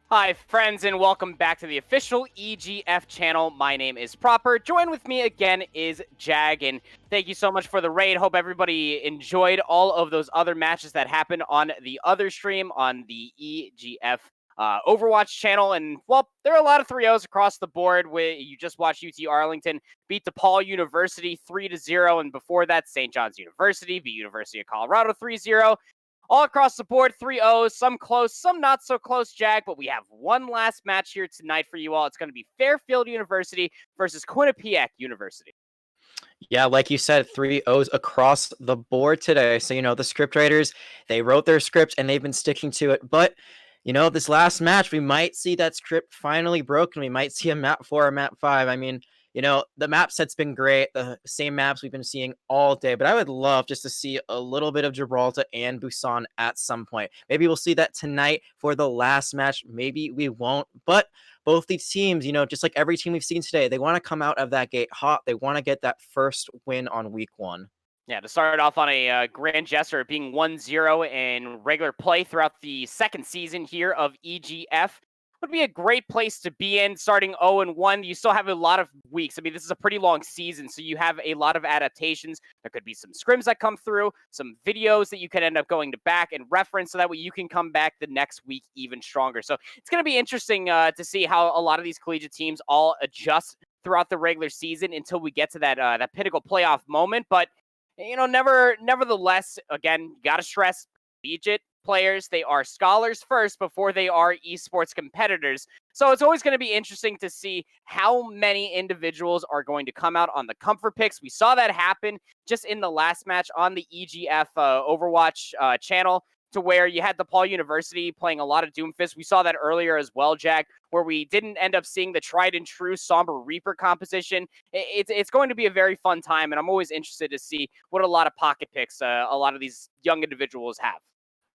Hi, friends, and welcome back to the official EGF channel. My name is Proper. Join with me again is Jag, and thank you so much for the raid. Hope everybody enjoyed all of those other matches that happened on the other stream on the EGF Overwatch channel. And, well, there are a lot of 3-0s across the board. You just watched UT Arlington beat DePaul University 3-0, and before that, St. John's University beat University of Colorado 3-0. All across the board, 3-0s, some close, some not so close, Jag, but we have one last match here tonight for you all. It's going to be Fairfield University versus Quinnipiac University. Yeah, like you said, 3-0s across the board today. So, the script writers, they wrote their script and they've been sticking to it. But, this last match, we might see that script finally broken. We might see a map 4 or map 5. I mean, the map set's been great. The same maps we've been seeing all day. But I would love just to see a little bit of Gibraltar and Busan at some point. Maybe we'll see that tonight for the last match. Maybe we won't. But both these teams, just like every team we've seen today, they want to come out of that gate hot. They want to get that first win on week 1. Yeah, to start off on a grand gesture of being 1-0 in regular play throughout the second season here of EGF would be a great place to be in. Starting 0-1, you still have a lot of weeks. I mean, this is a pretty long season, so you have a lot of adaptations. There could be some scrims that come through, some videos that you could end up going to back and reference, so that way you can come back the next week even stronger. So it's going to be interesting to see how a lot of these collegiate teams all adjust throughout the regular season until we get to that pinnacle playoff moment. But nevertheless, again, you got to stress collegiate players, they are scholars first before they are esports competitors. So it's always going to be interesting to see how many individuals are going to come out on the comfort picks. We saw that happen just in the last match on the EGF Overwatch channel, to where you had DePaul University playing a lot of Doomfist. We saw that earlier as well, Jack, where we didn't end up seeing the tried and true Somber Reaper composition. It's going to be a very fun time, and I'm always interested to see what a lot of pocket picks a lot of these young individuals have.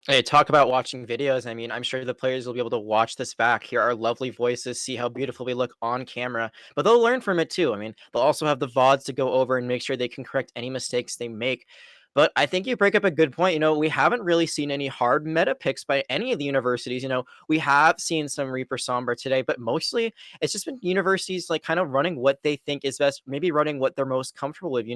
Hey, talk about watching videos. I mean, I'm sure the players will be able to watch this back, hear our lovely voices, see how beautiful we look on camera, but they'll learn from it too. I mean, they'll also have the VODs to go over and make sure they can correct any mistakes they make. But I think you break up a good point. We haven't really seen any hard meta picks by any of the universities. We have seen some Reaper Sombra today, but mostly it's just been universities like kind of running what they think is best, maybe running what they're most comfortable with.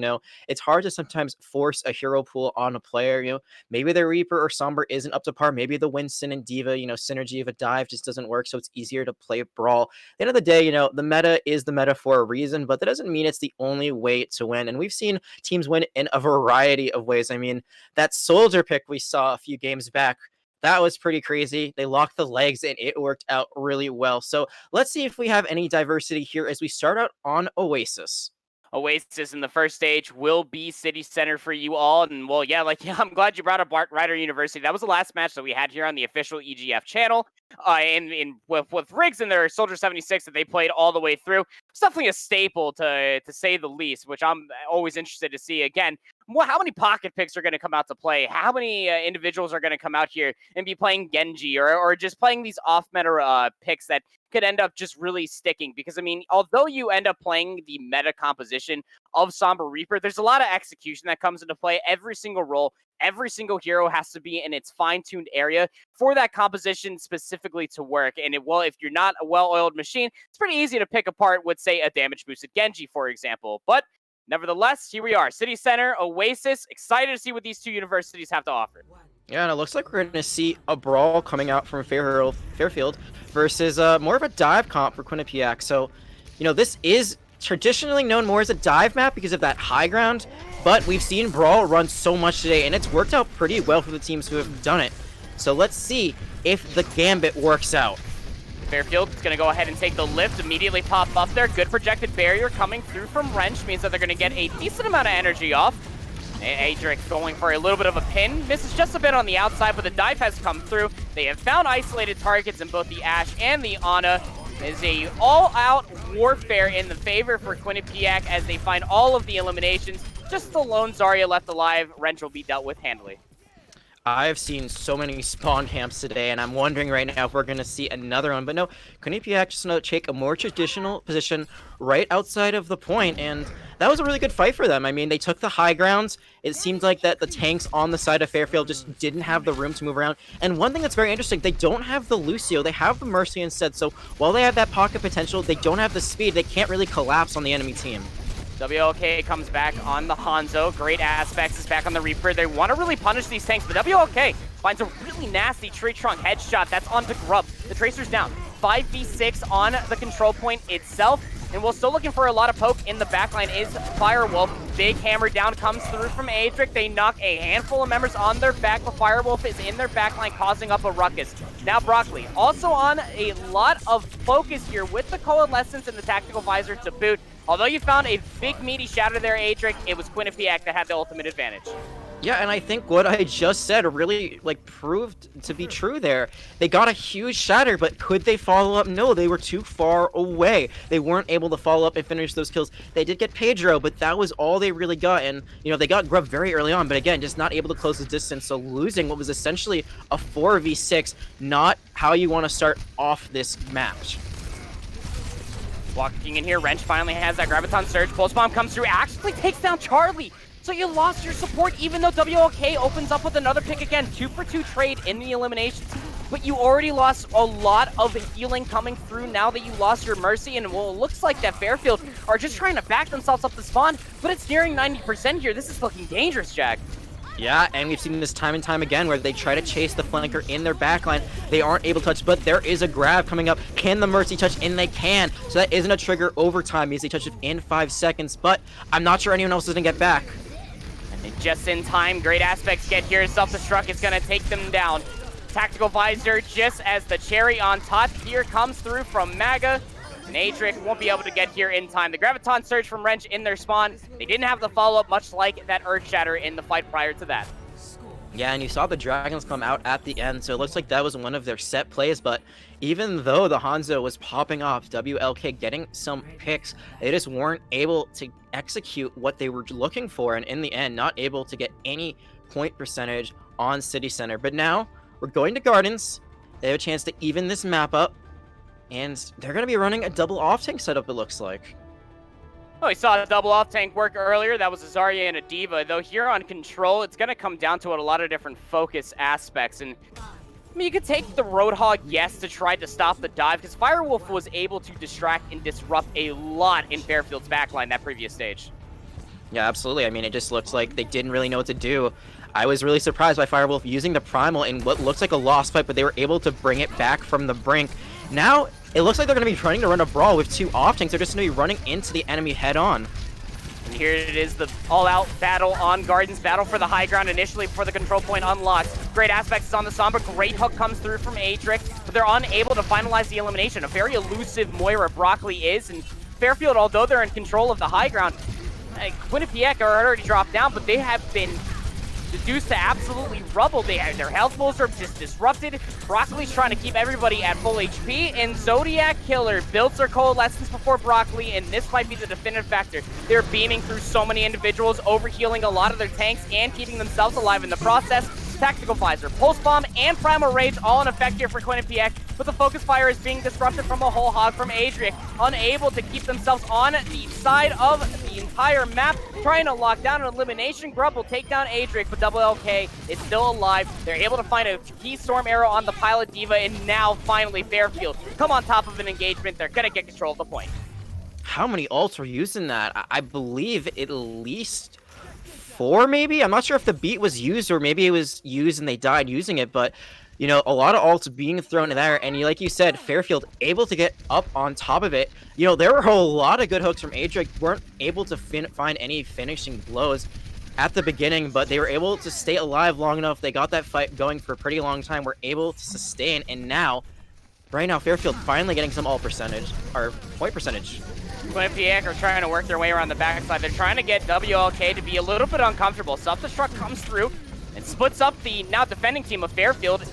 It's hard to sometimes force a hero pool on a player. Maybe the Reaper or Sombra isn't up to par. Maybe the Winston and Diva, synergy of a dive just doesn't work, so it's easier to play Brawl. At the end of the day, the meta is the meta for a reason, but that doesn't mean it's the only way to win. And we've seen teams win in a variety of ways. I mean, that Soldier pick we saw a few games back, that was pretty crazy. They locked the legs and it worked out really well. So let's see if we have any diversity here as we start out on Oasis. Oasis in the first stage will be City Center for you all. And, well, yeah, I'm glad you brought up Rider University. That was the last match that we had here on the official EGF channel. With Riggs and their Soldier 76 that they played all the way through. It's definitely a staple, to say the least, which I'm always interested to see. Again, how many pocket picks are going to come out to play? How many individuals are going to come out here and be playing Genji or just playing these off-meta picks that could end up just really sticking? Because, I mean, although you end up playing the meta composition of Somber Reaper, there's a lot of execution that comes into play. Every single role, every single hero has to be in its fine-tuned area for that composition specifically to work. And if you're not a well-oiled machine, it's pretty easy to pick apart with, say, a damage-boosted Genji, for example. But nevertheless, here we are. City Center, Oasis. Excited to see what these two universities have to offer. Yeah, and it looks like we're going to see a Brawl coming out from Fairfield versus more of a dive comp for Quinnipiac. So, this is traditionally known more as a dive map because of that high ground, but we've seen Brawl run so much today, and it's worked out pretty well for the teams who have done it. So let's see if the Gambit works out. Fairfield is going to go ahead and take the lift, immediately pop up there. Good projected barrier coming through from Wrench, means that they're going to get a decent amount of energy off. Adric going for a little bit of a pin. Misses just a bit on the outside, but the dive has come through. They have found isolated targets in both the Ashe and the Ana. Is a all-out warfare in the favor for Quinnipiac as they find all of the eliminations. Just the lone Zarya left alive. Wrench will be dealt with handily. I've seen so many spawn camps today, and I'm wondering right now if we're going to see another one. But no, Quinnipiac just take a more traditional position right outside of the point, and that was a really good fight for them. I mean, they took the high grounds. It seemed like that the tanks on the side of Fairfield just didn't have the room to move around. And one thing that's very interesting, they don't have the Lucio. They have the Mercy instead. So while they have that pocket potential, they don't have the speed. They can't really collapse on the enemy team. WLK comes back on the Hanzo. Great aspects is back on the Reaper. They want to really punish these tanks, but WLK finds a really nasty tree trunk headshot. That's onto Grub. The Tracer's down. 5v6 on the control point itself. And we're still looking for a lot of poke in the backline is Firewolf. Big hammer down comes through from Adric. They knock a handful of members on their back, but Firewolf is in their backline causing up a ruckus. Now Broccoli also on a lot of focus here with the Coalescence and the Tactical Visor to boot. Although you found a big meaty shatter there, Adric, it was Quinnipiac that had the ultimate advantage. Yeah, and I think what I just said really proved to be true there. They got a huge shatter, but could they follow up? No, they were too far away. They weren't able to follow up and finish those kills. They did get Pedro, but that was all they really got. And, they got Grub very early on, but again, just not able to close the distance. So losing what was essentially a 4v6, not how you want to start off this match. Walking in here, Wrench finally has that Graviton Surge. Pulse Bomb comes through, actually takes down Charlie. So you lost your support, even though WLK opens up with another pick again. 2-for-2 trade in the eliminations. But you already lost a lot of healing coming through now that you lost your Mercy. And well, it looks like that Fairfield are just trying to back themselves up the spawn. But it's nearing 90% here. This is looking dangerous, Jack. Yeah, and we've seen this time and time again where they try to chase the flanker in their backline. They aren't able to touch, but there is a grab coming up. Can the Mercy touch? And they can. So that isn't a trigger overtime because they touch it in 5 seconds, but I'm not sure anyone else is going to get back. And just in time, great aspects get here. Self-destruct is going to take them down. Tactical Visor just as the cherry on top here comes through from Maga. And Adric won't be able to get here in time. The Graviton Surge from Wrench in their spawn. They didn't have the follow-up, much like that Earth Shatter in the fight prior to that. Yeah, and you saw the Dragons come out at the end, so it looks like that was one of their set plays, but even though the Hanzo was popping off, WLK getting some picks, they just weren't able to execute what they were looking for, and in the end, not able to get any point percentage on City Center. But now, we're going to Gardens. They have a chance to even this map up, and they're going to be running a double off-tank setup, it looks like. Oh, we saw a double off-tank work earlier. That was a Zarya and a D.Va. Though here on Control, it's going to come down to a lot of different focus aspects. And I mean, you could take the Roadhog, yes, to try to stop the dive, because Firewolf was able to distract and disrupt a lot in Fairfield's backline that previous stage. Yeah, absolutely. I mean, it just looks like they didn't really know what to do. I was really surprised by Firewolf using the Primal in what looks like a lost fight, but they were able to bring it back from the brink. Now, it looks like they're going to be trying to run a brawl with 2 off-tanks. They're just going to be running into the enemy head-on. And here it is, the all-out battle on Gardens, battle for the high ground initially before the control point unlocks. Great aspects on the Sombra, great hook comes through from Adric, but they're unable to finalize the elimination. A very elusive Moira Broccoli is, and Fairfield, although they're in control of the high ground, Quinnipiac are already dropped down, but they have been reduced to absolutely rubble. Their health pools are just disrupted. Broccoli's trying to keep everybody at full HP, and Zodiac Killer builds their Coalescence before Broccoli, and this might be the definitive factor. They're beaming through so many individuals, overhealing a lot of their tanks, and keeping themselves alive in the process. Tactical Visor, Pulse Bomb, and Primal Rage all in effect here for Quinnipiac, but the focus fire is being disrupted from a whole hog from Adric, unable to keep themselves on the side of the entire map, trying to lock down an elimination. Grub will take down Adric, but WLK is still alive. They're able to find a key storm arrow on the pilot D.Va, and now finally Fairfield come on top of an engagement. They're gonna get control of the point. How many ults were used in that? I believe at least 4, maybe? I'm not sure if the beat was used or maybe it was used and they died using it, but a lot of ults being thrown in there, and like you said, Fairfield able to get up on top of it. There were a lot of good hooks from Adric, weren't able to find any finishing blows at the beginning, but they were able to stay alive long enough. They got that fight going for a pretty long time, were able to sustain, and right now, Fairfield finally getting some ult percentage, or point percentage. Quinnipiac are trying to work their way around the backside. They're trying to get WLK to be a little bit uncomfortable. Self-destruct comes through and splits up the now defending team of Fairfield.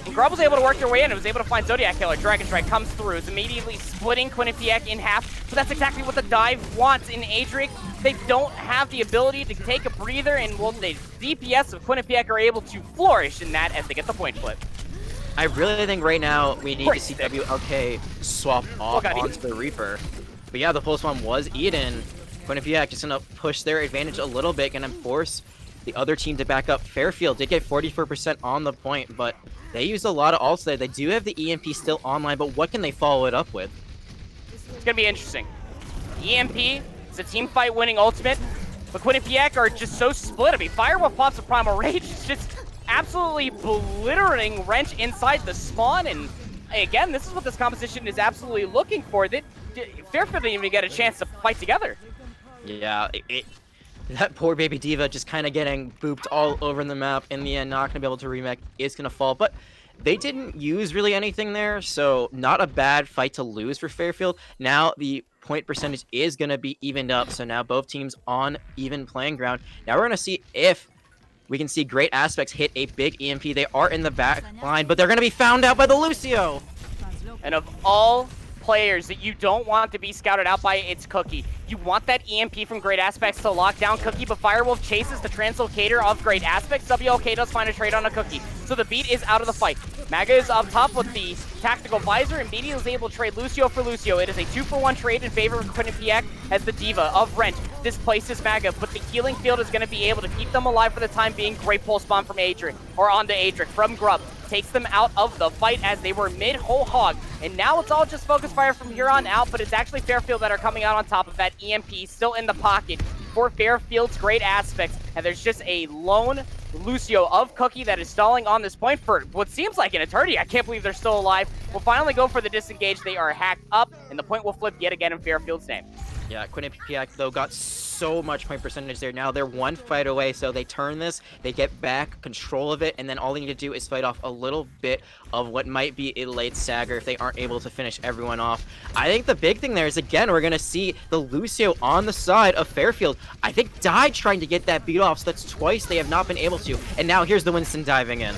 And Grub was able to work their way in and was able to find Zodiac Killer. Dragon Strike comes through. It's immediately splitting Quinnipiac in half. But that's exactly what the dive wants in Adric. They don't have the ability to take a breather, and well, the DPS of Quinnipiac are able to flourish in that as they get the point flip. I really think right now we need to see WLK swap off onto the Reaper. But yeah, the Pulse Bomb was eaten. Quinnipiac just gonna push their advantage a little bit, gonna force the other team to back up. Fairfield did get 44% on the point, but they used a lot of ults there. They do have the EMP still online, but what can they follow it up with? It's gonna be interesting. EMP is a team fight winning ultimate, but Quinnipiac are just so split. I mean, Firewolf pops a Primal Rage. It's just absolutely obliterating Wrench inside the spawn, and again, this is what this composition is absolutely looking for. Fairfield didn't even get a chance to fight together. Yeah, that poor baby D.Va just kind of getting booped all over the map. In the end, not going to be able to remake, is going to fall. But they didn't use really anything there, so not a bad fight to lose for Fairfield. Now the point percentage is going to be evened up, so now both teams on even playing ground. Now we're going to see if we can see Great Aspects hit a big EMP. They are in the back line, but they're going to be found out by the Lucio. And of all players that you don't want to be scouted out by, it's Cookie. You want that EMP from Great Aspects to lock down Cookie, but Firewolf chases the translocator of Great Aspects. WLK does find a trade on a Cookie, so the beat is out of the fight. Maga is up top with the tactical visor, and Media is able to trade Lucio for Lucio. It is a 2-for-1 trade in favor of Quinnipiac as the D.Va of Wrench displaces Maga, but the healing field is going to be able to keep them alive for the time being. Great pulse bomb from Adric, or onto Adric from Grub. Takes them out of the fight as they were mid whole hog. And now it's all just focus fire from here on out, but it's actually Fairfield that are coming out on top of that. EMP still in the pocket for Fairfield's Great Aspects. And there's just a lone Lucio of Cookie that is stalling on this point for what seems like an eternity. I can't believe they're still alive. We'll finally go for the disengage. They are hacked up, and the point will flip yet again in Fairfield's name. Yeah, Quinnipiac, though, got so much point percentage there. Now they're one fight away, so they turn this, they get back control of it, and then all they need to do is fight off a little bit of what might be a late stagger if they aren't able to finish everyone off. I think the big thing there is, again, we're going to see the Lucio on the side of Fairfield. I think died trying to get that beat off, so that's twice they have not been able to. And now here's the Winston diving in.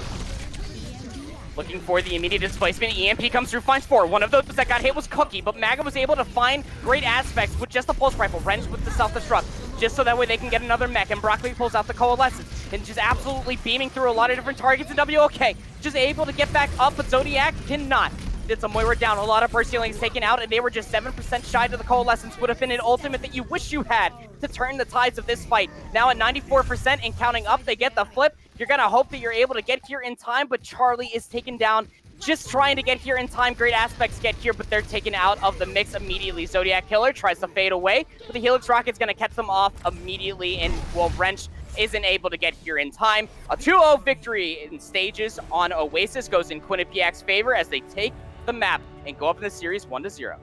Looking for the immediate displacement. EMP comes through, finds 4. One of those that got hit was Cookie, but Maga was able to find Great Aspects with just a pulse rifle. Wrench with the self-destruct, just so that way they can get another mech. And Broccoli pulls out the Coalescence and just absolutely beaming through a lot of different targets. And WLK just able to get back up, but Zodiac cannot. Did some Moira down, a lot of burst healings taken out, and they were just 7% shy to the Coalescence. Would have been an ultimate that you wish you had to turn the tides of this fight. Now at 94% and counting up, they get the flip. You're gonna hope that you're able to get here in time, but Charlie is taken down just trying to get here in time. Great Aspects get here, but they're taken out of the mix immediately. Zodiac Killer tries to fade away, but the Helix Rocket's gonna catch them off immediately, and well, Wrench isn't able to get here in time. A 2-0 victory in stages on Oasis goes in Quinnipiac's favor as they take the map and go up in the series 1-0.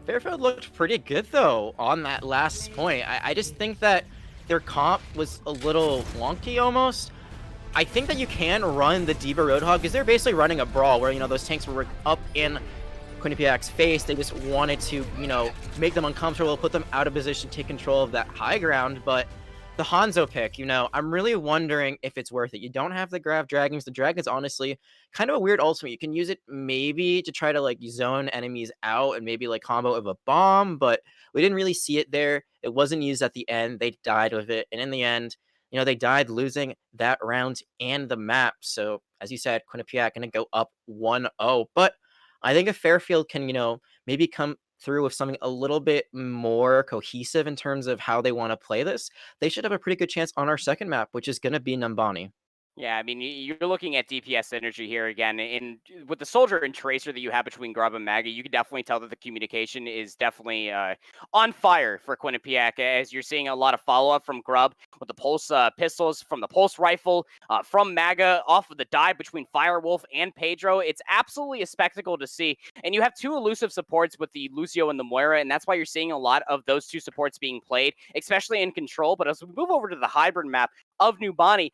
Fairfield looked pretty good, though, on that last point. I just think that their comp was a little wonky almost. I think that you can run the D.Va Roadhog because they're basically running a brawl where, you know, those tanks were up in Quinnipiac's face. They just wanted to, you know, make them uncomfortable, put them out of position, take control of that high ground. But the Hanzo pick, you know, I'm really wondering if it's worth it. You don't have the Grav Dragons. The Dragon's honestly kind of a weird ultimate. You can use it maybe to try to, like, zone enemies out and maybe, like, combo of a bomb, but we didn't really see it there. It wasn't used at the end. They died with it. And in the end, you know, they died losing that round and the map. So, as you said, Quinnipiac going to go up 1-0. But I think if Fairfield can, you know, maybe come through with something a little bit more cohesive in terms of how they want to play this, they should have a pretty good chance on our second map, which is going to be Numbani. Yeah, I mean, you're looking at DPS synergy here again. In with the Soldier and Tracer that you have between Grub and Maggie, you can definitely tell that the communication is definitely on fire for Quinnipiac, as you're seeing a lot of follow-up from Grub with the Pulse pistols, from the Pulse Rifle, from Maga, off of the dive between Firewolf and Pedro. It's absolutely a spectacle to see. And you have two elusive supports with the Lucio and the Moira, and that's why you're seeing a lot of those two supports being played, especially in Control. But as we move over to the hybrid map of Numbani,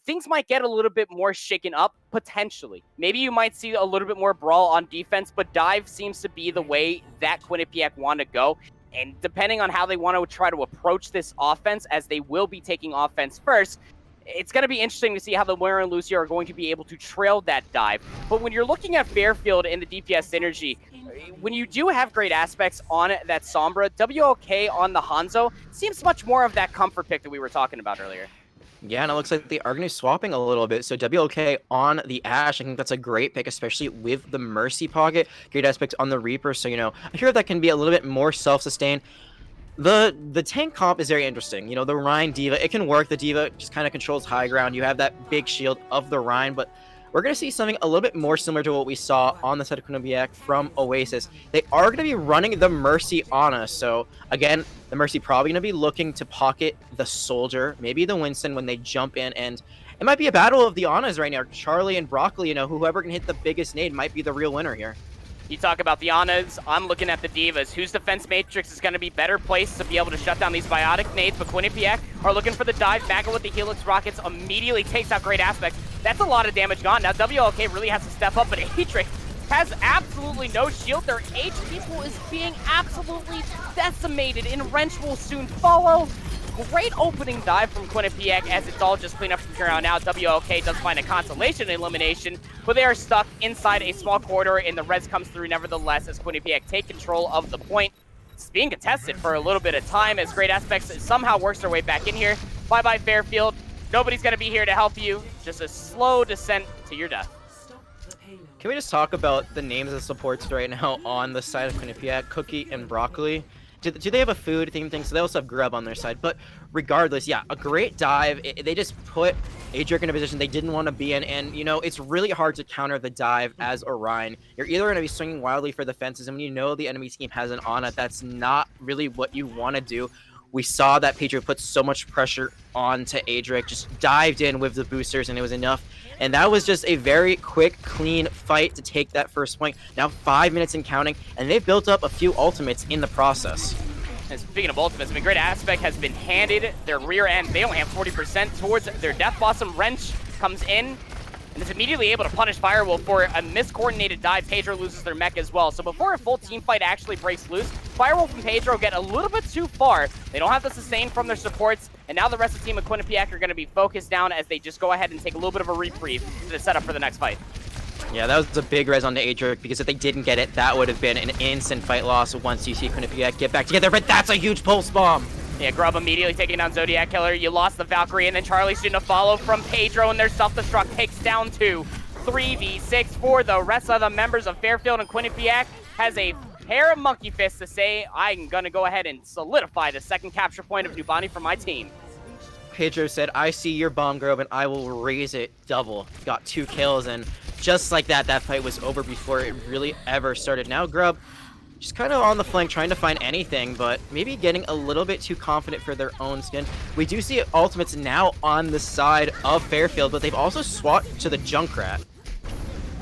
things might get a little bit more shaken up, potentially. Maybe you might see a little bit more brawl on defense, but dive seems to be the way that Quinnipiac want to go. And depending on how they want to try to approach this offense, as they will be taking offense first, it's going to be interesting to see how the Moira and Lucio are going to be able to trail that dive. But when you're looking at Fairfield and the DPS synergy, when you do have great aspects on that Sombra, WLK on the Hanzo seems much more of that comfort pick that we were talking about earlier. Yeah, and it looks like they are going to be swapping a little bit. So WLK on the Ashe, I think that's a great pick, especially with the Mercy pocket. Great aspect on the Reaper. So, I hear that can be a little bit more self-sustained. The tank comp is very interesting. The Rhine D.Va, it can work. The D.Va just kind of controls high ground. You have that big shield of the Rhine, but we're going to see something a little bit more similar to what we saw on the side of Quinnipiac from Oasis. They are going to be running the Mercy on us. So, again, the Mercy probably going to be looking to pocket the Soldier, maybe the Winston when they jump in, and it might be a battle of the Anas right now. Charlie and Broccoli, whoever can hit the biggest nade might be the real winner here. You talk about the Anas, I'm looking at the D.Vas. Whose defense matrix is going to be better placed to be able to shut down these biotic nades? But Quinnipiac are looking for the dive. Maga with the Helix rockets immediately takes out great aspects. That's a lot of damage gone. Now WLK really has to step up, but Atrix has absolutely no shield. Their HP pool is being absolutely decimated, and Wrench will soon follow. Great opening dive from Quinnipiac as it's all just clean up from here on out. WLK does find a consolation elimination, but they are stuck inside a small corridor, and the res comes through nevertheless as Quinnipiac take control of the point. It's being contested for a little bit of time as Great Aspects somehow works their way back in here. Bye-bye Fairfield. Nobody's going to be here to help you. Just a slow descent to your death. Can we just talk about the names of supports right now on the side of Quinnipiac? Cookie and Broccoli. Do they have a food theme thing? So they also have Grub on their side. But regardless, yeah, a great dive. They just put Adric in a position they didn't want to be in. And, it's really hard to counter the dive as Orion. You're either going to be swinging wildly for the fences, and when you know the enemy team has an Ana, that's not really what you want to do. We saw that Pedro put so much pressure onto Adric, just dived in with the boosters, and it was enough. And that was just a very quick, clean fight to take that first point. Now 5 minutes and counting, and they've built up a few ultimates in the process. And speaking of ultimates, Great Aspect has been handed their rear end. They only have 40% towards their Death Blossom. Wrench comes in and is immediately able to punish Firewolf for a miscoordinated dive. Pedro loses their mech as well. So before a full team fight actually breaks loose, Firewolf and Pedro get a little bit too far. They don't have the sustain from their supports, and now the rest of the team of Quinnipiac are going to be focused down as they just go ahead and take a little bit of a reprieve to set up for the next fight. Yeah, that was a big res on the Adric, because if they didn't get it, that would have been an instant fight loss once you see Quinnipiac get back together, but that's a huge pulse bomb! Yeah, Grub immediately taking down Zodiac Killer. You lost the Valkyrie, and then Charlie's shooting a follow from Pedro, and their self-destruct takes down to 3v6 for the rest of the members of Fairfield, and Quinnipiac has a pair of monkey fists to say, I'm going to go ahead and solidify the second capture point of Nubani for my team. Pedro said, I see your bomb, Grove, and I will raise it double. Got 2 kills, and just like that, that fight was over before it really ever started. Now Grub just kind of on the flank, trying to find anything, but maybe getting a little bit too confident for their own skin. We do see ultimates now on the side of Fairfield, but they've also swapped to the Junkrat.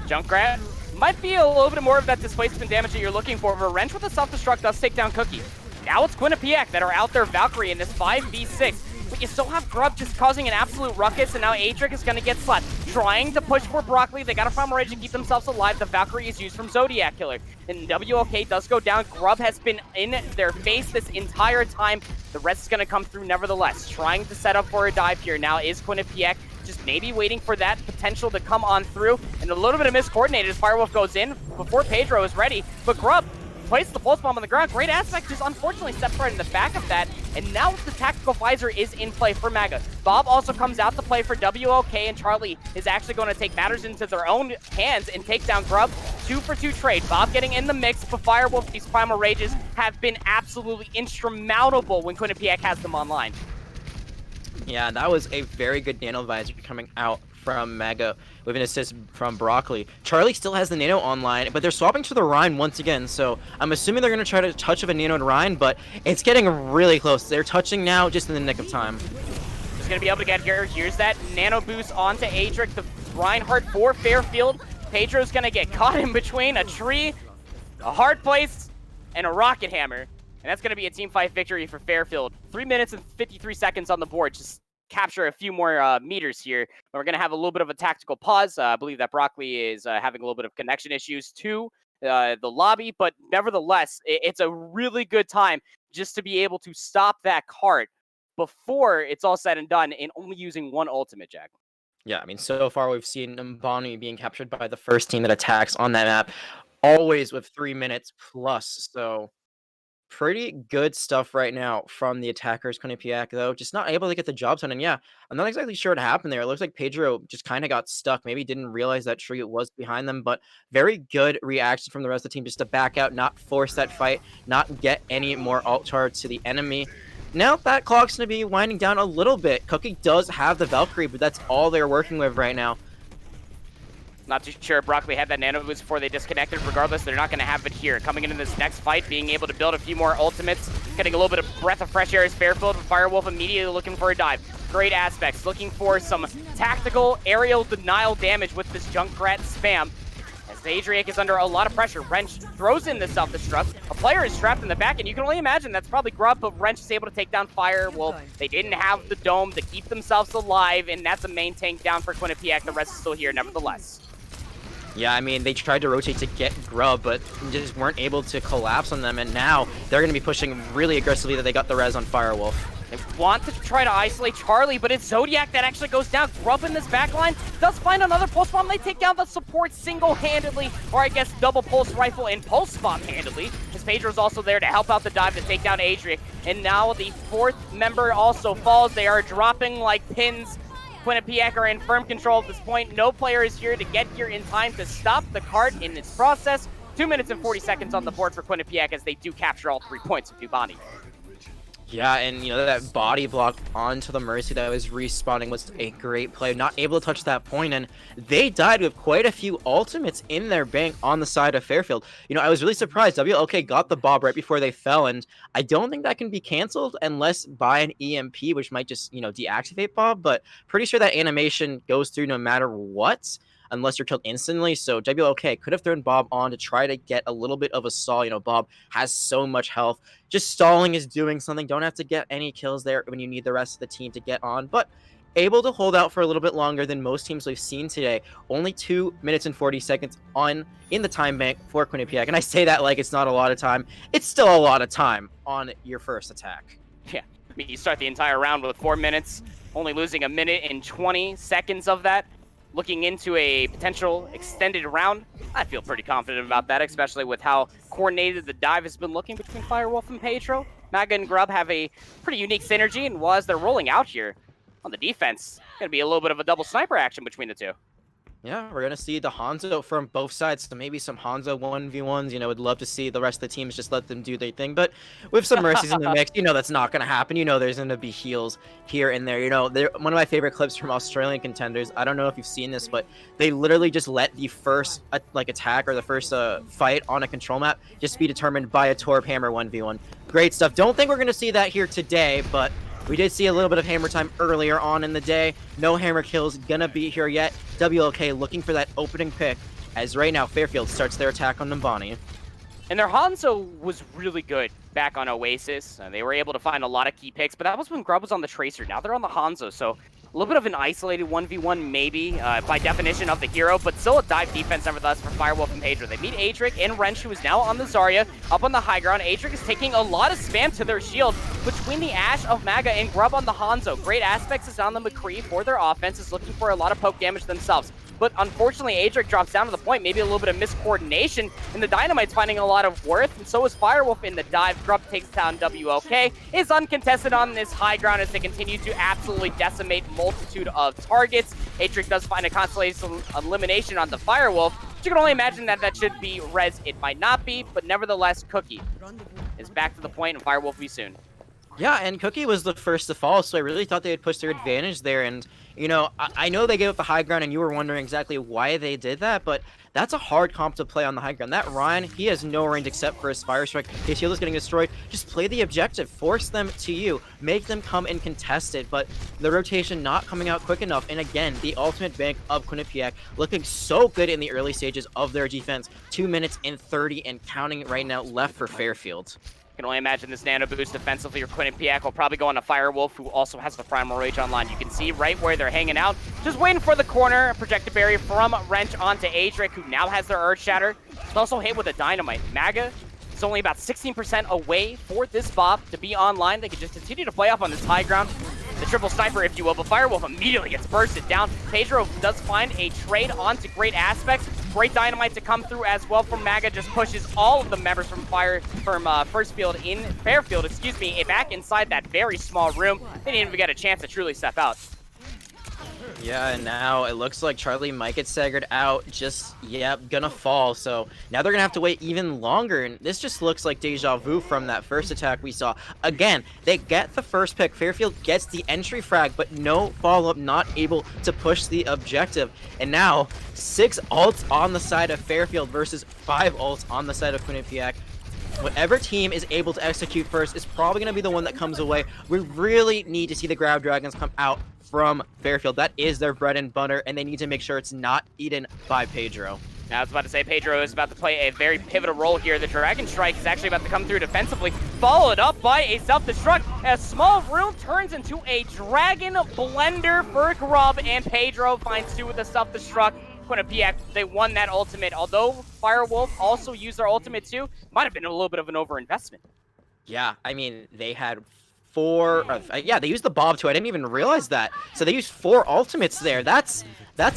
Junkrat might be a little bit more of that displacement damage that you're looking for, but Wrench with a self-destruct does take down Cookie. Now it's Quinnipiac that are out there Valkyrie in this 5v6. But you still have Grub just causing an absolute ruckus, and now Adric is going to get slapped. Trying to push for Broccoli. They got to farm rage to keep themselves alive. The Valkyrie is used from Zodiac Killer. And WLK does go down. Grub has been in their face this entire time. The rest is going to come through nevertheless. Trying to set up for a dive here now is Quinnipiac. Just maybe waiting for that potential to come on through. And a little bit of miscoordinated as Firewolf goes in before Pedro is ready. But Grub placed the pulse bomb on the ground. Great Aspect just unfortunately stepped right in the back of that. And now the tactical visor is in play for Maga. Bob also comes out to play for WLK, and Charlie is actually going to take matters into their own hands and take down Grub. 2-for-2 trade. Bob getting in the mix, but Firewolf, these Primal Rages have been absolutely insurmountable when Quinnipiac has them online. Yeah, that was a very good nano visor coming out from Maga with an assist from Broccoli. Charlie still has the nano online, but they're swapping to the Rhine once again, so I'm assuming they're going to try to touch of a nano Rhine, but it's getting really close. They're touching now just in the nick of time. Just going to be able to get here. Here's that nano boost onto Adric, the Reinhardt for Fairfield. Pedro's going to get caught in between a tree, a hard place, and a rocket hammer. And that's going to be a team fight victory for Fairfield. 3 minutes and 53 seconds on the board. Just capture a few more meters here. We're going to have a little bit of a tactical pause. I believe that Broccoli is having a little bit of connection issues to the lobby, but nevertheless, it's a really good time just to be able to stop that cart before it's all said and done and only using one ultimate, Jack. Yeah, I mean, so far we've seen Mbani being captured by the first team that attacks on that map, always with 3 minutes plus. So pretty good stuff right now from the attackers. Quinnipiac, though, just not able to get the job done. And yeah, I'm not exactly sure what happened there. It looks like Pedro just kind of got stuck. Maybe didn't realize that tree was behind them, but very good reaction from the rest of the team just to back out, not force that fight, not get any more alt charge to the enemy. Now that clock's going to be winding down a little bit. Cookie does have the Valkyrie, but that's all they're working with right now. Not too sure if Broccoli had that nano boost before they disconnected. Regardless, they're not going to have it here. Coming into this next fight, being able to build a few more ultimates, getting a little bit of breath of fresh air as Fairfield and Firewolf immediately looking for a dive. Great aspects, looking for some tactical aerial denial damage with this Junkrat spam. As the Adriac is under a lot of pressure, Wrench throws in the self-destruct. A player is trapped in the back, and you can only imagine that's probably Grub, but Wrench is able to take down Firewolf. They didn't have the dome to keep themselves alive, and that's a main tank down for Quinnipiac. The rest is still here, nevertheless. Yeah, I mean, they tried to rotate to get Grub, but just weren't able to collapse on them, and now they're going to be pushing really aggressively that they got the res on Firewolf. They want to try to isolate Charlie, but it's Zodiac that actually goes down. Grub in this backline does find another pulse bomb. They take down the support single-handedly, or I guess double pulse rifle and pulse bomb handedly, as Pedro's also there to help out the dive to take down Adric. And now the fourth member also falls. They are dropping like pins. Quinnipiac are in firm control at this point. No player is here to get here in time to stop the cart in its process. 2 minutes and 40 seconds on the board for Quinnipiac as they do capture all 3 points of Dubani. Yeah, and that body block onto the Mercy that was respawning was a great play. Not able to touch that point, and they died with quite a few ultimates in their bank on the side of Fairfield. I was really surprised. WLK got the Bob right before they fell, and I don't think that can be canceled unless by an EMP, which might just, deactivate Bob, but pretty sure that animation goes through no matter what, unless you're killed instantly. So WLK could have thrown Bob on to try to get a little bit of a stall. Bob has so much health. Just stalling is doing something. Don't have to get any kills there when you need the rest of the team to get on. But able to hold out for a little bit longer than most teams we've seen today. Only 2 minutes and 40 seconds in the time bank for Quinnipiac. And I say that like it's not a lot of time. It's still a lot of time on your first attack. Yeah, I mean, you start the entire round with 4 minutes, only losing 1 minute and 20 seconds of that. Looking into a potential extended round, I feel pretty confident about that, especially with how coordinated the dive has been looking between Firewolf and Pedro. Maga and Grub have a pretty unique synergy, and as they're rolling out here on the defense, going to be a little bit of a double sniper action between the two. Yeah, we're going to see the Hanzo from both sides, so maybe some Hanzo 1v1s. Would love to see the rest of the teams just let them do their thing, but with some Mercies in the mix, that's not going to happen. There's going to be heals here and there. They're one of my favorite clips from Australian contenders. I don't know if you've seen this, but they literally just let the first attack or the first fight on a control map just be determined by a Torp Hammer 1v1. Great stuff. Don't think we're going to see that here today, but we did see a little bit of hammer time earlier on in the day. No hammer kills gonna be here yet. WLK looking for that opening pick, as right now Fairfield starts their attack on Nambani. And their Hanzo was really good back on Oasis. They were able to find a lot of key picks, but that was when Grub was on the Tracer. Now they're on the Hanzo, so a little bit of an isolated 1v1 maybe, by definition of the hero, but still a dive defense nevertheless for Firewolf and Pedro. They meet Adric and Wrench, who is now on the Zarya, up on the high ground. Adric is taking a lot of spam to their shield between the Ash of Maga and Grub on the Hanzo. Great aspects is on the McCree for their offense, is looking for a lot of poke damage themselves. But unfortunately, Adric drops down to the point, maybe a little bit of miscoordination, and the Dynamite's finding a lot of worth, and so is Firewolf in the dive. Grub takes down WLK, is uncontested on this high ground as they continue to absolutely decimate multitude of targets. Adric does find a constellation elimination on the Firewolf, but you can only imagine that that should be res. It might not be, but nevertheless, Cookie is back to the point, and Firewolf will be soon. Yeah, and Cookie was the first to fall, so I really thought they would push their advantage there. And, I know they gave up the high ground, and you were wondering exactly why they did that, but that's a hard comp to play on the high ground. That Ryan, he has no range except for his Fire Strike. His shield is getting destroyed. Just play the objective. Force them to you. Make them come and contest it, but the rotation not coming out quick enough. And again, the ultimate bank of Quinnipiac looking so good in the early stages of their defense. 2 minutes and 30 and counting right now left for Fairfield. Can only imagine this nano boost defensively for Quinnipiac will probably go on a Firewolf, who also has the Primal Rage online. You can see right where they're hanging out, just waiting for the corner. Projected barrier from Wrench onto Adric, who now has their Earth Shatter. He's also hit with a Dynamite. Maga It's only about 16% away for this Bob to be online. They can just continue to play up on this high ground. The triple sniper, if you will, but Firewolf immediately gets bursted down. Pedro does find a trade onto Great Aspects. Great dynamite to come through as well from Maga. Just pushes all of the members from Fairfield, back inside that very small room. They didn't even get a chance to truly step out. Yeah, and now it looks like Charlie might get staggered out, just, gonna fall. So now they're gonna have to wait even longer, and this just looks like deja vu from that first attack we saw. Again, they get the first pick. Fairfield gets the entry frag, but no follow-up, not able to push the objective. And now, 6 ults on the side of Fairfield versus 5 ults on the side of Quinnipiac. Whatever team is able to execute first is probably going to be the one that comes away. We really need to see the Grab Dragons come out from Fairfield. That is their bread and butter, and they need to make sure it's not eaten by Pedro. Now, I was about to say, Pedro is about to play a very pivotal role here. The Dragon Strike is actually about to come through defensively, followed up by a self-destruct. A small room turns into a Dragon Blender for Grub, and Pedro finds 2 with the self-destruct. Quinnipiac, they won that ultimate. Although Firewolf also used their ultimate too, might have been a little bit of an overinvestment. Yeah, I mean, they had 4... they used the Bob too. I didn't even realize that. So they used 4 ultimates there. That's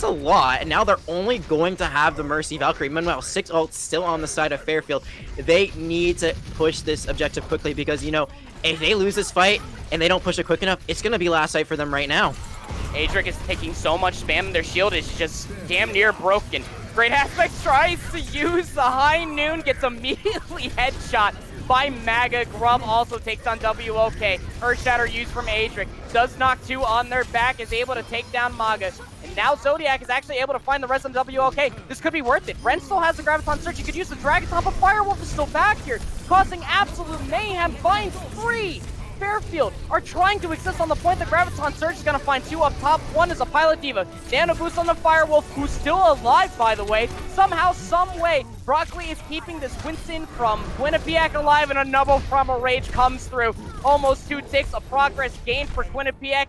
a lot, and now they're only going to have the Mercy Valkyrie. Meanwhile, 6 ults still on the side of Fairfield. They need to push this objective quickly because, if they lose this fight and they don't push it quick enough, it's going to be last fight for them right now. Adric is taking so much spam, their shield is just damn near broken. Great Aspects tries to use the High Noon, gets immediately headshot by Maga. Grub also takes on WOK. Earthshatter used from Adric. Does knock 2 on their back, is able to take down Maga. And now Zodiac is actually able to find the rest of WOK. This could be worth it. Ren still has the Graviton Surge. He could use the Dragon Top, but Firewolf is still back here, causing absolute mayhem. Finds 3. Fairfield are trying to exist on the point. The Graviton Surge is going to find 2 up top. 1 is a Pilot Diva. Nano boost on the Firewolf, who's still alive, by the way. Somehow, some way, Broccoli is keeping this Winston from Quinnipiac alive, and another from a Rage comes through. Almost 2 ticks of progress gained for Quinnipiac.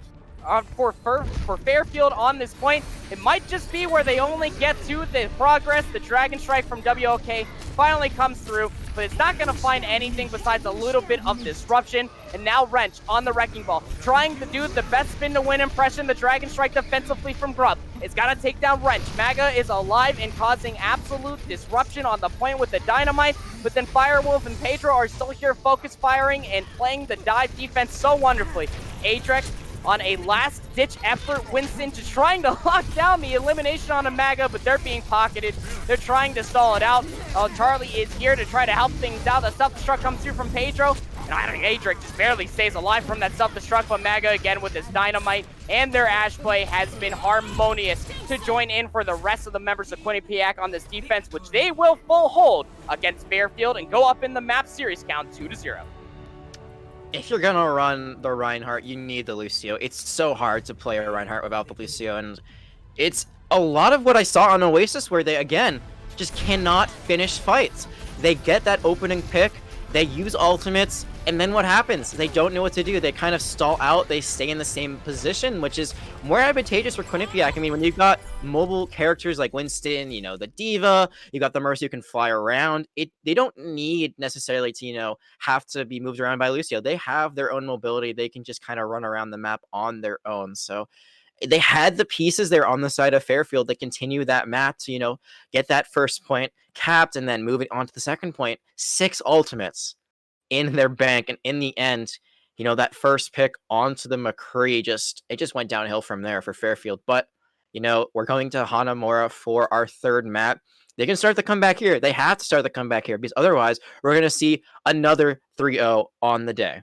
For Fairfield on this point. It might just be where they only get to the progress. The Dragon Strike from WOK finally comes through, but it's not going to find anything besides a little bit of disruption. And now Wrench on the Wrecking Ball, trying to do the best spin to win impression. The Dragon Strike defensively from Grub. It's got to take down Wrench. Maga is alive and causing absolute disruption on the point with the Dynamite, but then Firewolf and Pedro are still here focus firing and playing the dive defense so wonderfully. Adrek on a last-ditch effort, Winston just trying to lock down the elimination on a Maga, but they're being pocketed. They're trying to stall it out. Charlie is here to try to help things out. The self-destruct comes through from Pedro, and I think Adric just barely stays alive from that self-destruct, but Maga again with his Dynamite, and their Ash play has been harmonious to join in for the rest of the members of Quinnipiac on this defense, which they will full hold against Fairfield and go up in the map series count 2-0. If you're gonna run the Reinhardt, you need the Lucio. It's so hard to play a Reinhardt without the Lucio, and it's a lot of what I saw on Oasis where they, again, just cannot finish fights. They get that opening pick, they use ultimates, and then what happens? They don't know what to do. They kind of stall out, they stay in the same position, which is more advantageous for Quinnipiac. I mean, when you've got mobile characters like Winston, the Diva, you got the Mercy who can fly around, they don't need necessarily to, have to be moved around by Lucio. They have their own mobility. They can just kind of run around the map on their own. So they had the pieces there on the side of Fairfield to continue that map to, get that first point capped and then move it on to the second point. 6 ultimates in their bank, and in the end, that first pick onto the McCree it just went downhill from there for Fairfield. But we're going to Hanamura for our third map. They can start the comeback here. They have to start the comeback here because otherwise we're going to see another 3-0 on the day.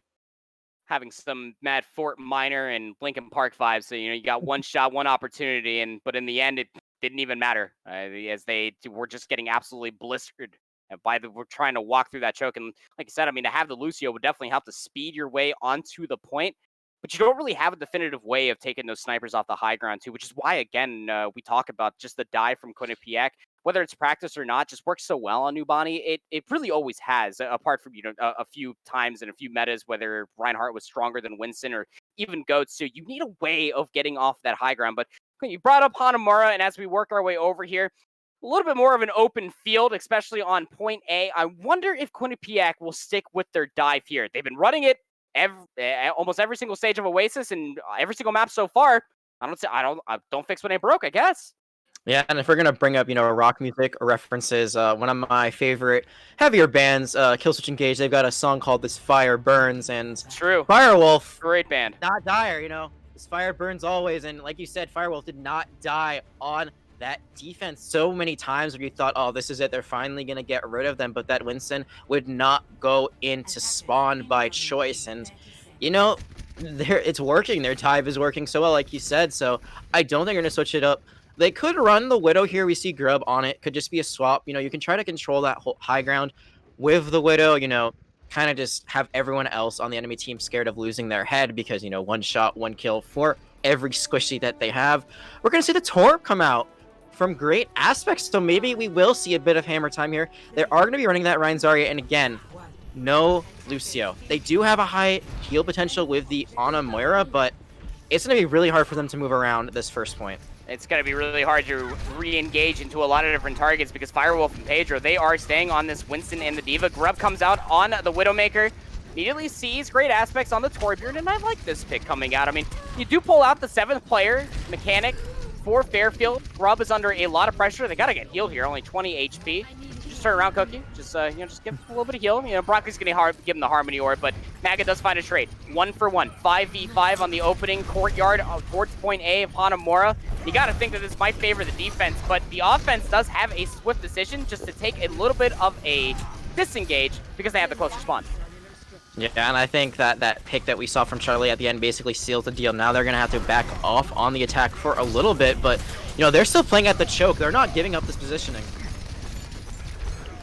Having some Mad Fort Minor and Lincoln Park vibes. So, you got one shot, one opportunity, but in the end, it didn't even matter as they were just getting absolutely blistered. And we're trying to walk through that choke. And like I said, I mean, to have the Lucio would definitely help to speed your way onto the point. But you don't really have a definitive way of taking those snipers off the high ground, too, which is why, again, we talk about just the dive from Quinnipiac. Whether it's practice or not, just works so well on Nubani. It really always has, apart from, a few times and a few metas, whether Reinhardt was stronger than Winston or even Goats. So you need a way of getting off that high ground. But you brought up Hanamura, and as we work our way over here, a little bit more of an open field, especially on point A. I wonder if Quinnipiac will stick with their dive here. They've been running it almost every single stage of Oasis and every single map so far. Don't fix what ain't broke, I guess. Yeah, and if we're gonna bring up, rock music references, one of my favorite heavier bands, Killswitch Engage, they've got a song called "This Fire Burns," and True. Firewolf, Great band. not dire, this fire burns always, and like you said, Firewolf did not die on that defense so many times where you thought, oh, this is it, they're finally gonna get rid of them, but that Winston would not go into spawn by choice, and it's working. Their dive is working so well, like you said, so I don't think they're gonna switch it up. They could run the Widow here. We see Grub on it. Could just be a swap. You can try to control that whole high ground with the Widow, kind of just have everyone else on the enemy team scared of losing their head because, one shot, one kill for every squishy that they have. We're going to see the Torp come out from great aspects, so maybe we will see a bit of hammer time here. They are going to be running that Rein Zarya, and again, no Lucio. They do have a high heal potential with the Ana Moira, but it's going to be really hard for them to move around this first point. It's going to be really hard to re-engage into a lot of different targets because Firewolf and Pedro, they are staying on this Winston and the D.Va. Grub comes out on the Widowmaker, immediately sees great aspects on the Torbjorn, and I like this pick coming out. I mean, you do pull out the 7th player, Mechanic, for Fairfield. Grub is under a lot of pressure. They got to get healed here, only 20 HP. Just turn around, Cookie. Just give him a little bit of heal. Broccoli's going to give him the Harmony Orb, but Maga does find a trade. 1-for-1, 5v5 on the opening courtyard towards point A of Hanamura. You got to think that this might favor the defense, but the offense does have a swift decision just to take a little bit of a disengage because they have the closer spawn. Yeah, and I think that pick that we saw from Charlie at the end basically seals the deal. Now they're going to have to back off on the attack for a little bit, but, they're still playing at the choke. They're not giving up this positioning.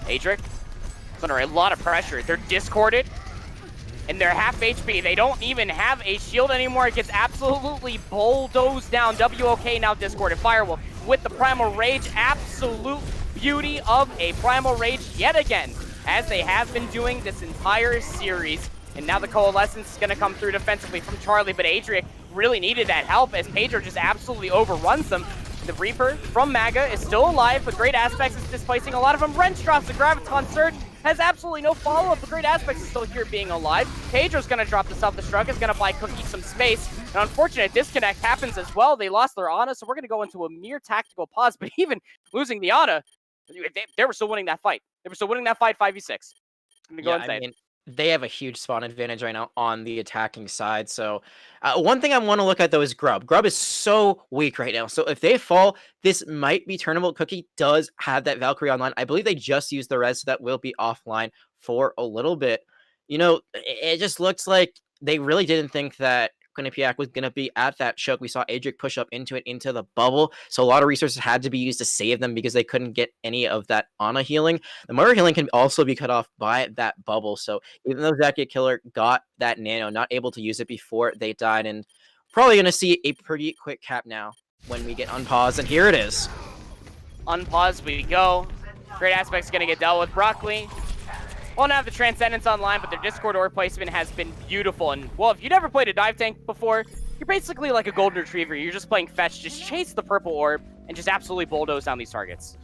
Adric is under a lot of pressure. They're discorded, and they're half HP. They don't even have a shield anymore. It gets absolutely bulldozed down. WOK now discorded. Firewolf with the Primal Rage. Absolute beauty of a Primal Rage yet again, as they have been doing this entire series. And now the Coalescence is going to come through defensively from Charlie, but Adric really needed that help as Pedro just absolutely overruns them. The Reaper from Maga is still alive, but Great Aspects is displacing a lot of them. Wrench drops the Graviton Surge, has absolutely no follow-up, but Great Aspects is still here being alive. Pedro's going to drop the Self-Destruct, is going to buy Cookie some space. An unfortunate disconnect happens as well. They lost their Ana, so we're going to go into a mere tactical pause, but even losing the Ana, they were still winning that fight. They were still winning that fight 5v6. I'm going to go inside. I mean, they have a huge spawn advantage right now on the attacking side. So one thing I want to look at, though, is Grub. Grub is so weak right now. So if they fall, this might be turnable. Cookie does have that Valkyrie online. I believe they just used the res, so that will be offline for a little bit. It just looks like they really didn't think that Quinnipiac was going to be at that choke. We saw Adric push up into the bubble. So a lot of resources had to be used to save them because they couldn't get any of that Ana healing. The Moira healing can also be cut off by that bubble. So even though Zakia Killer got that nano, not able to use it before they died, and probably going to see a pretty quick cap now when we get unpaused. And here it is. Unpaused we go. Great Aspect's going to get dealt with. Broccoli won't have the Transcendence online, but their Discord orb placement has been beautiful. And, well, if you've never played a dive tank before, you're basically like a golden retriever. You're just playing fetch, just chase the purple orb, and just absolutely bulldoze down these targets.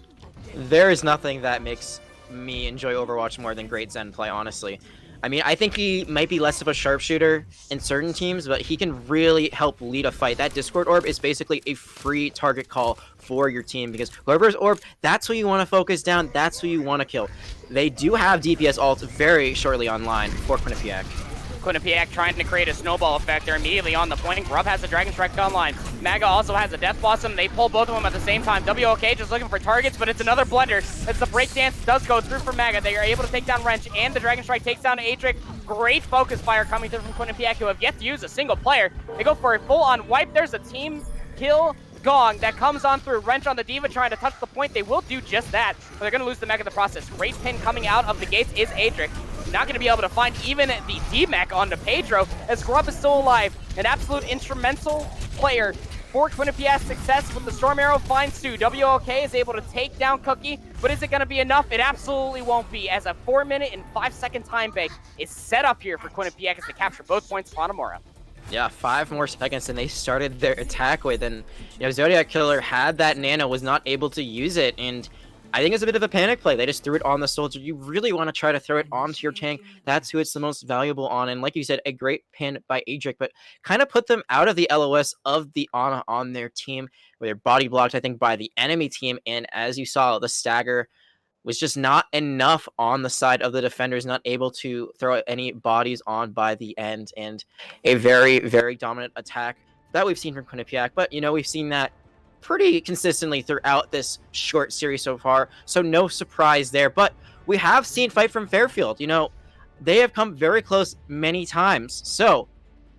There is nothing that makes me enjoy Overwatch more than great Zen play, honestly. I mean, I think he might be less of a sharpshooter in certain teams, but he can really help lead a fight. That Discord orb is basically a free target call for your team because whoever's orb, that's who you want to focus down. That's who you want to kill. They do have DPS ults very shortly online for Quinnipiac. Quinnipiac trying to create a snowball effect. They're immediately on the point. Grub has a Dragon Strike online. Maga also has a Death Blossom. They pull both of them at the same time. WOK just looking for targets, but it's another blender. As the breakdance does go through for Maga. They are able to take down Wrench, and the Dragon Strike takes down Adric. Great focus fire coming through from Quinnipiac, who have yet to use a single player. They go for a full-on wipe. There's a team kill gong that comes on through. Wrench on the D.Va trying to touch the point. They will do just that, but they're going to lose the mech in the process. Great pin coming out of the gates is Adric. Not going to be able to find even the D-mech onto Pedro, as Grub is still alive. An absolute instrumental player for Quinnipiac's success with the Storm Arrow finds Stu. WOK is able to take down Cookie, but is it going to be enough? It absolutely won't be, as a 4-minute and 5-second time bank is set up here for Quinnipiac as they capture both points for Hanamura. Yeah, 5 more seconds and they started their attack with, and Zodiac Killer had that nano, was not able to use it, and I think it's a bit of a panic play. They just threw it on the soldier. You really want to try to throw it onto your tank. That's who it's the most valuable on, and like you said, a great pin by Adric, but kind of put them out of the LOS of the Ana on their team, where they're body blocked, I think, by the enemy team, and as you saw, the stagger was just not enough on the side of the defenders, not able to throw any bodies on by the end, and a very, very dominant attack that we've seen from Quinnipiac. But, we've seen that pretty consistently throughout this short series so far, so no surprise there. But we have seen fight from Fairfield. They have come very close many times, so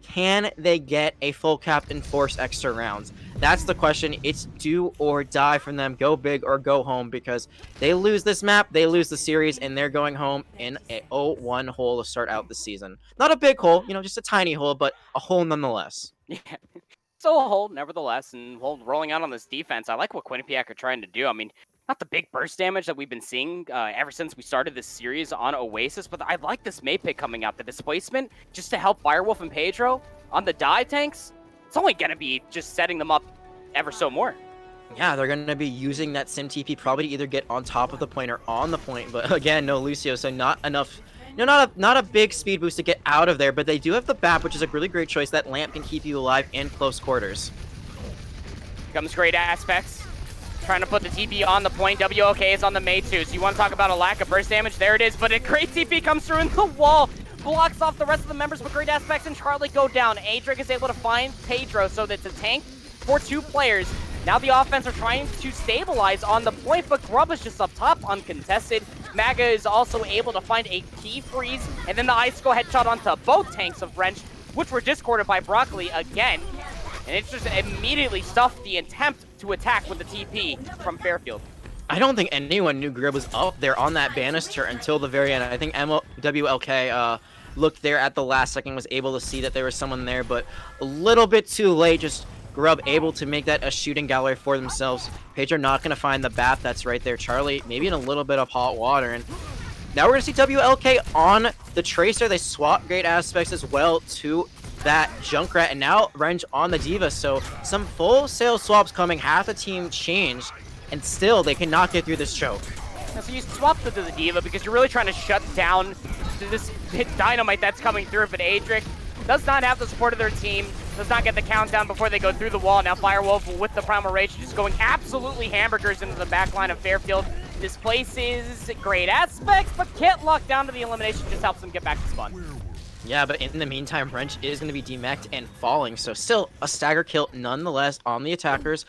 can they get a full cap and force extra rounds? That's the question. It's do or die from them. Go big or go home, because they lose this map, they lose the series, and they're going home in a 0-1 hole to start out the season. Not a big hole, just a tiny hole, but a hole nonetheless. Yeah. So a hole, nevertheless, and rolling out on this defense. I like what Quinnipiac are trying to do. I mean, not the big burst damage that we've been seeing ever since we started this series on Oasis, but I like this May pick coming out. The displacement, just to help Firewolf and Pedro on the dive tanks, it's only going to be just setting them up ever so more. Yeah, they're going to be using that Sim TP probably to either get on top of the point or on the point, but again, no Lucio, so not enough. Not a big speed boost to get out of there, but they do have the BAP, which is a really great choice. That lamp can keep you alive in close quarters. Here comes Great Aspects. Trying to put the TP on the point. WOK is on the May too. So you want to talk about a lack of burst damage? There it is. But a great TP comes through in the wall. Blocks off the rest of the members, but Great Aspects and Charlie go down. Adric is able to find Pedro, so that's a tank for 2 players. Now the offense are trying to stabilize on the point, but Grub is just up top, uncontested. Maga is also able to find a key freeze, and then the Icicle headshot onto both tanks of Wrench, which were discorded by Broccoli again. And it's just immediately stuffed the attempt to attack with the TP from Fairfield. I don't think anyone knew Grub was up there on that banister until the very end. I think WLK looked there at the last second, was able to see that there was someone there, but a little bit too late. Just Grub able to make that a shooting gallery for themselves. Pedro not going to find the BAP that's right there. Charlie maybe in a little bit of hot water, and now we're going to see WLK on the Tracer. They swap Great Aspects as well to that Junkrat, and now Wrench on the D.Va, so some full sale swaps coming. Half the team changed, and still they cannot get through this choke. So you swapped to the D.Va because you're really trying to shut down this dynamite that's coming through, but Adric does not have the support of their team, does not get the countdown before they go through the wall. Now Firewolf with the Primal Rage just going absolutely hamburgers into the back line of Fairfield. Displaces Great Aspects, but can't lock down to the elimination, just helps them get back to spawn. Yeah, but in the meantime, Wrench is going to be demeched and falling, so still a stagger kill nonetheless on the attackers.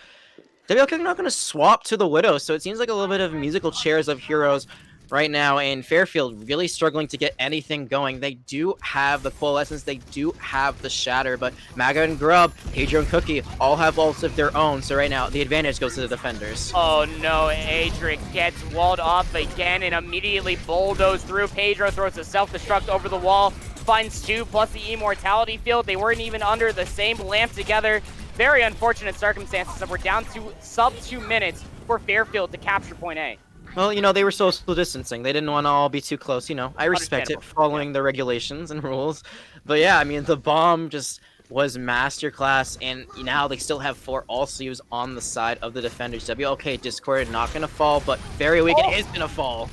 WLK not going to swap to the Widow, so it seems like a little bit of musical chairs of heroes right now, and Fairfield really struggling to get anything going. They do have the Coalescence, they do have the Shatter, but Maga and Grub, Pedro and Cookie all have ults of their own, so right now the advantage goes to the defenders. Oh no, Adric gets walled off again and immediately bulldozed through. Pedro throws a self-destruct over the wall, finds 2 plus the Immortality field. They weren't even under the same lamp together. Very unfortunate circumstances, and we're down to sub 2 minutes for Fairfield to capture point A. Well, they were social distancing. They didn't want to all be too close, I respect it, following the regulations and rules. But yeah, I mean, the bomb just was masterclass, and now they still have 4 all-sleeves on the side of the defenders. WLK discorded, not going to fall, but very weak, it is going to fall.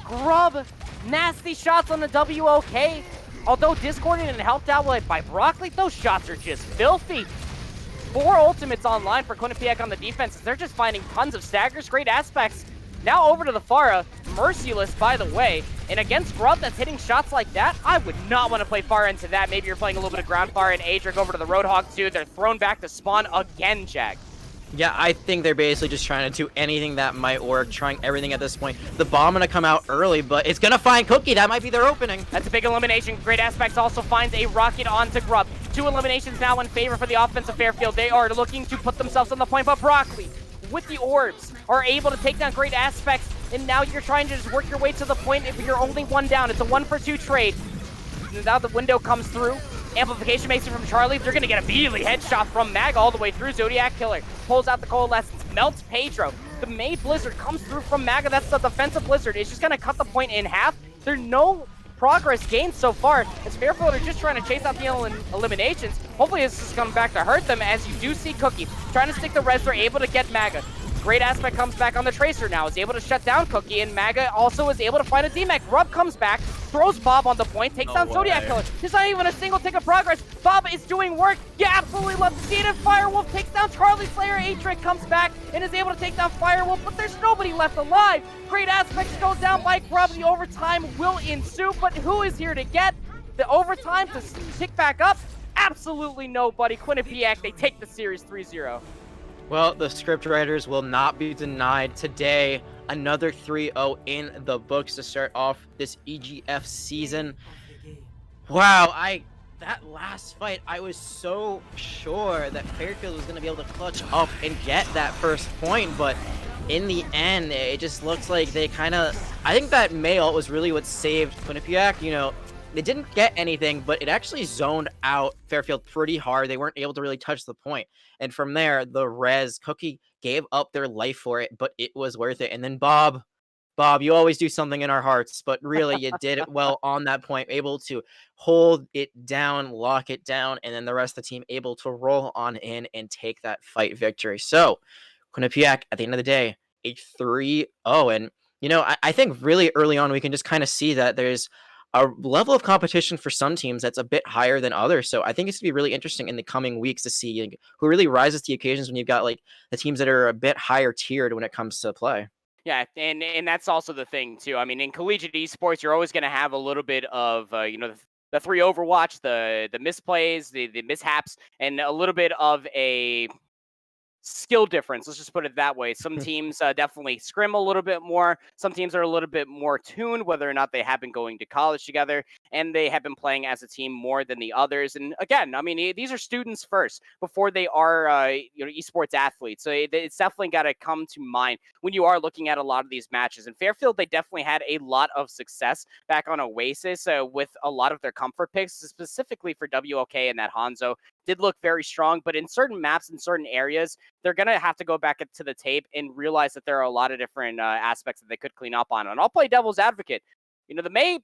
Grub, nasty shots on the WLK. Although discorded and helped out by Broccoli, those shots are just filthy. 4 ultimates online for Quinnipiac on the defense. They're just finding tons of staggers. Great Aspects. Now over to the Pharah. Merciless, by the way. And against Grub that's hitting shots like that, I would not want to play Pharah into that. Maybe you're playing a little bit of ground fire, and Adric over to the Roadhog too. They're thrown back to spawn again, Jag. Yeah, I think they're basically just trying to do anything that might work, trying everything at this point. The bomb gonna come out early, but it's gonna find Cookie. That might be their opening. That's a big elimination. Great Aspects also finds a rocket onto Grub. 2 eliminations now in favor for the offense of Fairfield. They are looking to put themselves on the point, but Broccoli, with the orbs, are able to take down Great Aspects, and now you're trying to just work your way to the point if you're only 1 down. It's a 1-for-2 trade. Now the window comes through. Amplification makes it from Charlie. They're going to get immediately headshot from Mag all the way through. Zodiac Killer pulls out the Coalescence, melts Pedro. The May Blizzard comes through from Maga. That's the defensive Blizzard. It's just going to cut the point in half. There's no progress gained so far, as Fairfield are just trying to chase out the eliminations. Hopefully this is coming back to hurt them, as you do see Cookie trying to stick the res. They're able to get Maga. Great aspect comes back on the Tracer now, is able to shut down Cookie, and Maga also is able to find a DMAC. Rub comes back, throws Bob on the point, takes down Zodiac Killer. There's not even a single tick of progress. Bob is doing work. You absolutely love to see it, and Firewolf takes down Charlie Slayer. A-Trick comes back and is able to take down Firewolf, but there's nobody left alive. Great aspects goes down by Grub. The overtime will ensue, but who is here to get the overtime to tick back up? Absolutely nobody. Quinnipiac, they take the series 3-0. Well, the script writers will not be denied today. Another 3-0 in the books to start off this EGF season. Wow, that last fight, I was so sure that Fairfield was going to be able to clutch up and get that first point, but in the end, it just looks like they kind of... I think that Mail was really what saved Quinnipiac. You know, they didn't get anything, but it actually zoned out Fairfield pretty hard. They weren't able to really touch the point. And from there, the res, Cookie gave up their life for it, but it was worth it. And then Bob, you always do something in our hearts, but really you did it well on that point, able to hold it down, lock it down, and then the rest of the team able to roll on in and take that fight victory. So Quinnipiac, at the end of the day, a 3-0. And, you know, I think really early on, we can just kind of see that there's a level of competition for some teams that's a bit higher than others. So I think it's going to be really interesting in the coming weeks to see like, who really rises to the occasions when you've got like the teams that are a bit higher tiered when it comes to play. Yeah, and that's also the thing too. I mean, in collegiate esports, you're always going to have a little bit of the 3 Overwatch, the misplays, the mishaps, and a little bit of a skill difference. Let's just put it that way. Some teams definitely scrim a little bit more. Some teams are a little bit more tuned, whether or not they have been going to college together and they have been playing as a team more than the others. And again, I mean, these are students first before they are, esports athletes. So it's definitely got to come to mind when you are looking at a lot of these matches. In Fairfield, they definitely had a lot of success back on Oasis with a lot of their comfort picks, specifically for WLK and that Hanzo did look very strong, but in certain maps, in certain areas, they're going to have to go back to the tape and realize that there are a lot of different aspects that they could clean up on. And I'll play devil's advocate. You know, the May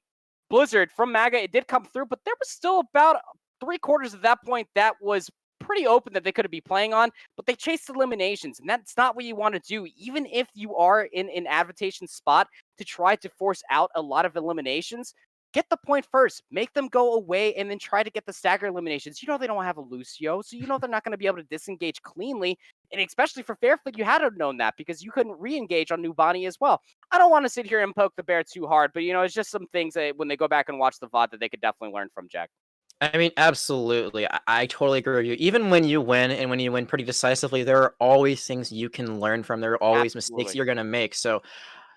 Blizzard from MAGA, it did come through, but there was still about 3/4 at that point that was pretty open that they could be playing on, but they chased eliminations, and that's not what you want to do, even if you are in an advantageous spot to try to force out a lot of eliminations. Get the point first, make them go away, and then try to get the stagger eliminations. You know they don't have a Lucio, so you know they're not going to be able to disengage cleanly. And especially for Fairfield, you had to have known that because you couldn't re-engage on Nubani as well. I don't want to sit here and poke the bear too hard, but, you know, it's just some things that when they go back and watch the VOD that they could definitely learn from, Jack. I mean, absolutely. I totally agree with you. Even when you win and when you win pretty decisively, there are always things you can learn from. There are always mistakes Absolutely. you're going to make. So,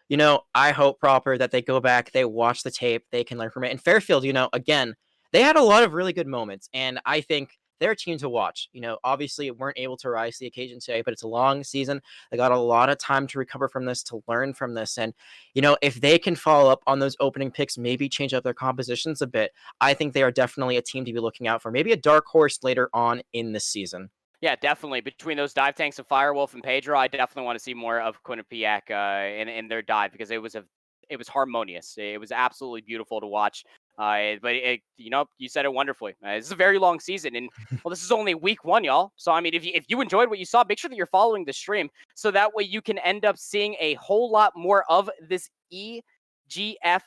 you know, I hope proper that they go back, they watch the tape, they can learn from it. And Fairfield, you know, again, they had a lot of really good moments, and I think they're a team to watch. You know, obviously weren't able to rise to the occasion today, but it's a long season. They got a lot of time to recover from this, to learn from this. And, you know, if they can follow up on those opening picks, maybe change up their compositions a bit, I think they are definitely a team to be looking out for. Maybe a dark horse later on in this season. Yeah, definitely. Between those dive tanks of Firewolf and Pedro, I definitely want to see more of Quinnipiac in their dive because it was harmonious. It was absolutely beautiful to watch. You know, you said it wonderfully. This is a very long season, and well, this is only week 1, y'all. So I mean, if you enjoyed what you saw, make sure that you're following the stream so that way you can end up seeing a whole lot more of this EGF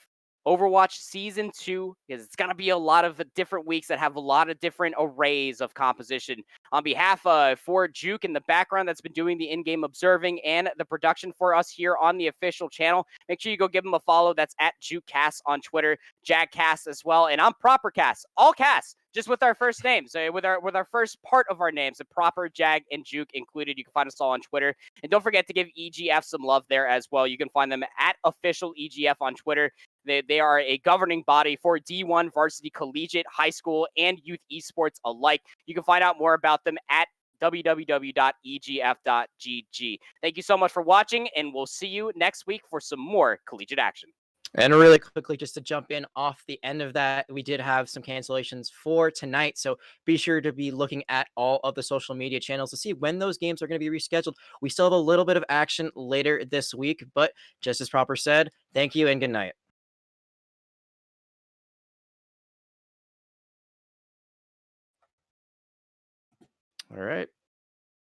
Overwatch Season 2, because it's going to be a lot of different weeks that have a lot of different arrays of composition. On behalf of for Juke in the background that's been doing the in-game observing and the production for us here on the official channel, make sure you go give him a follow. That's at JukeCast on Twitter, JagCast as well, and I'm ProperCast, all casts, just with our first names, with our first part of our names, the proper Jag and Juke included. You can find us all on Twitter, and don't forget to give EGF some love there as well. You can find them at official EGF on Twitter. They are a governing body for D1 varsity, collegiate, high school, and youth esports alike. You can find out more about them at www.egf.gg. Thank you so much for watching, and we'll see you next week for some more collegiate action. And really quickly, just to jump in off the end of that, we did have some cancellations for tonight. So be sure to be looking at all of the social media channels to see when those games are going to be rescheduled. We still have a little bit of action later this week, but just as Proper said, thank you and good night. All right.